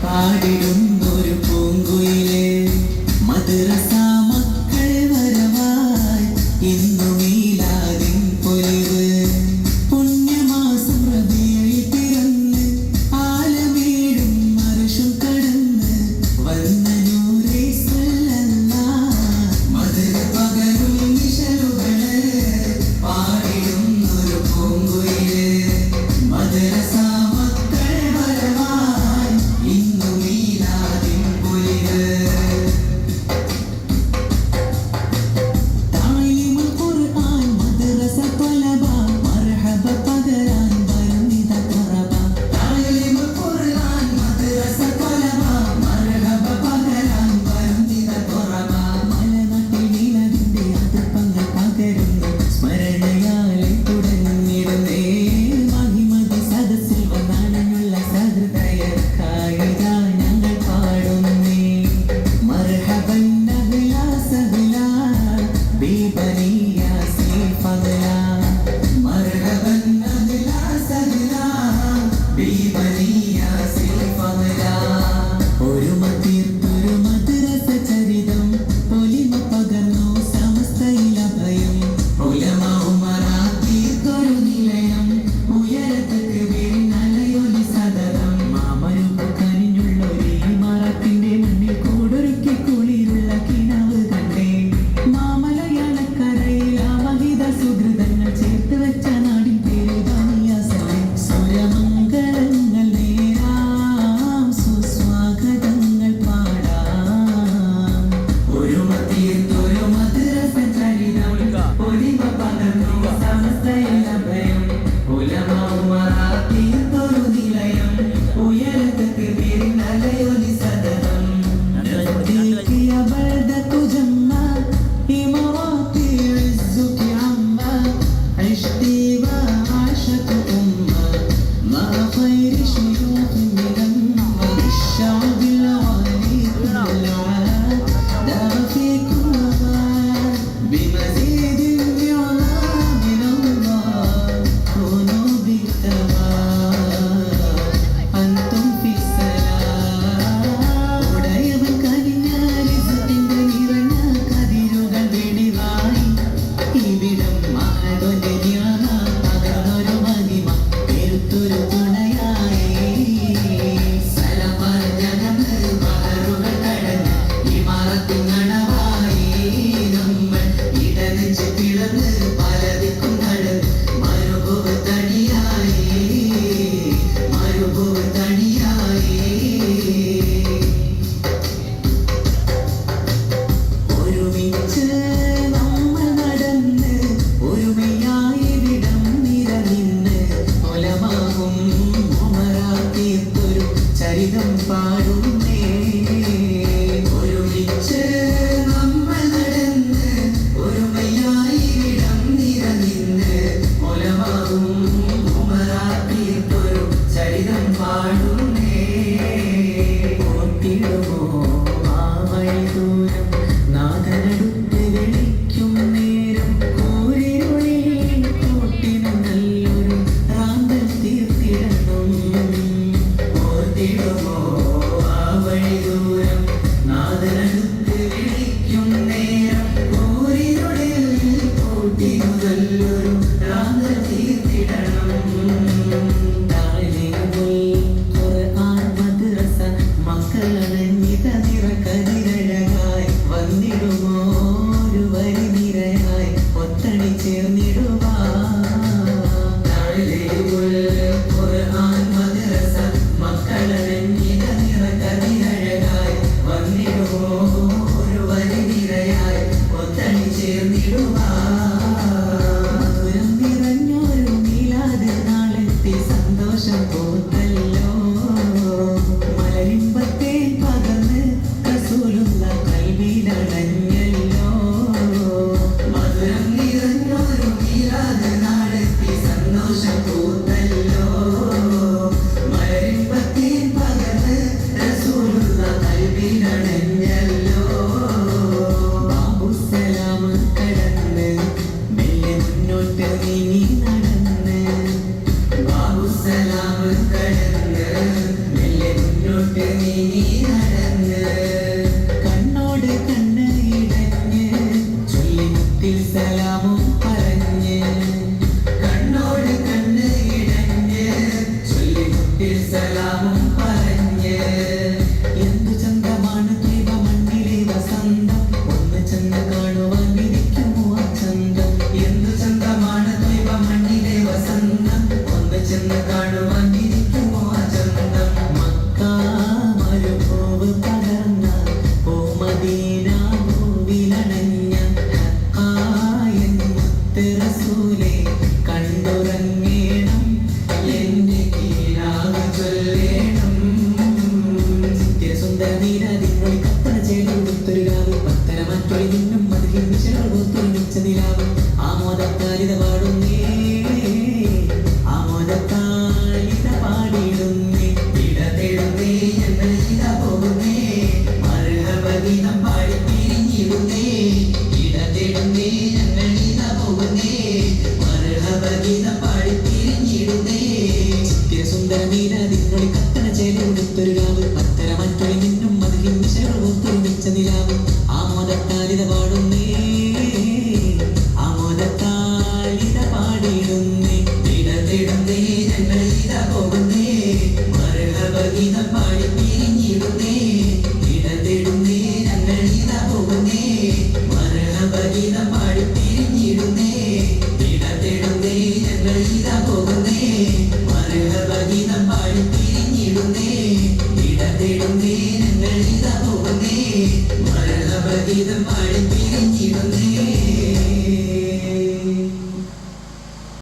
പാടിടുന്നൊരു പൂങ്കുയിലേ മദ്രസ മക്കൾ വരവായി ഇന്നു മീലാദിൻ പൊലിവ് പുണ്യമാസം റബീഉൽ പിറന്ന് ആലമീഴും അർശും കടന്ന് വന്ന നൂറേ സല്ലല്ലാഹ് മദർ പകരും നിശലുകള് പാടിടുന്നൊരു പൂങ്കുയിലേ മദ്രസ ചരിതം പാടുന്നേ ഒരുമിച്ച് നമ്മൾ നടന്ന് ഒരുമയായി ഇടം നിറനിന്ന് ഒലമാകും ഉമറാത്തീർത്തൊരു ചരിതം പാടുന്നേ ഓർത്തിടുമോ ആ വഴി ദൂരം നാഥനടുത്ത് വിളിക്കും നേരം കൂരിരുളിൽ കൂട്ടിന് നല്ലൊരു റാന്തൽ തീർത്തിടണം ഓർത്തിടുമോ മുട്ടിൽ സലാമും പറഞ്ഞ് എന്തു ചന്തമാണ് ദ്വീപ മണ്ണിലെ വസന്തം ഒന്ന് ചെന്ന് കാണുവാൻ ഇരിക്കുമോ ആ ചന്തം എന്തു ചന്തമാണ് ദ്വീപ മണ്ണിലെ വസന്തം ഒന്ന് ചെന്ന് കാണുവാൻ ഇരിക്കുമോ ആ ചന്തം മക്ക മരുഭൂവ് പകർന്ന പൂമദീന ഭൂവിലണഞ്ഞ ഹക്കായൻ മുത്ത് റസൂലേ കണ്ടുറങ്ങേണം എന്റെ കീഴാവ് ചൊല്ലേണം സുന്ദര നീരാതിനൊളി കപ്പന ചേടുത്തൊരു രാവ് പത്തര മറ്റൊളി നിന്നും മതിൽ മിച്ച നിലാവ് ആമോദത്താലിത പാടുന്നേ ആമോദത്താലിത പാടിയിടുന്നേ ഇട തേടുന്നേ ഞങ്ങൾ ഇത പോകുന്നേ മറുഹബഗീതം പാടി പിരിഞ്ഞിടുന്നേ ഇട തേടുന്നേ ഞങ്ങൾ ഇത പോകുന്നേ മറുഹബഗീതം പാടി പിരിഞ്ഞിടുന്നേ സുന്ദര നീരാതിനൊളി കപ്പന ചേടുത്തൊരു രാവ് പത്തര മറ്റൊളി നിന്നും മതിൽ മിച്ച നിലാവ് ആമോദത്താലിത പാടുന്നേ ആമോദത്താലിത പാടിയിടുന്നേ ഇട തേടുന്നേ ഞങ്ങൾ ഇത പോകുന്നേ മറുഹബഗീതം പാടി പിരിഞ്ഞിടുന്നേ ഇട തേടുന്നേ ഞങ്ങൾ ഇത പോകുന്നേ മറുഹബഗീതം പാടി പിരിഞ്ഞിടുന്നേ ഇട തേടുന്നേ ഞങ്ങൾ ഇത പോകുന്നേ മറുഹബഗീതം പാടി പിരിഞ്ഞിടുന്നേ ഇട തേടുന്നേ ഞങ്ങൾ ഇത പോകുന്നേ മറുഹബഗീതം പാടി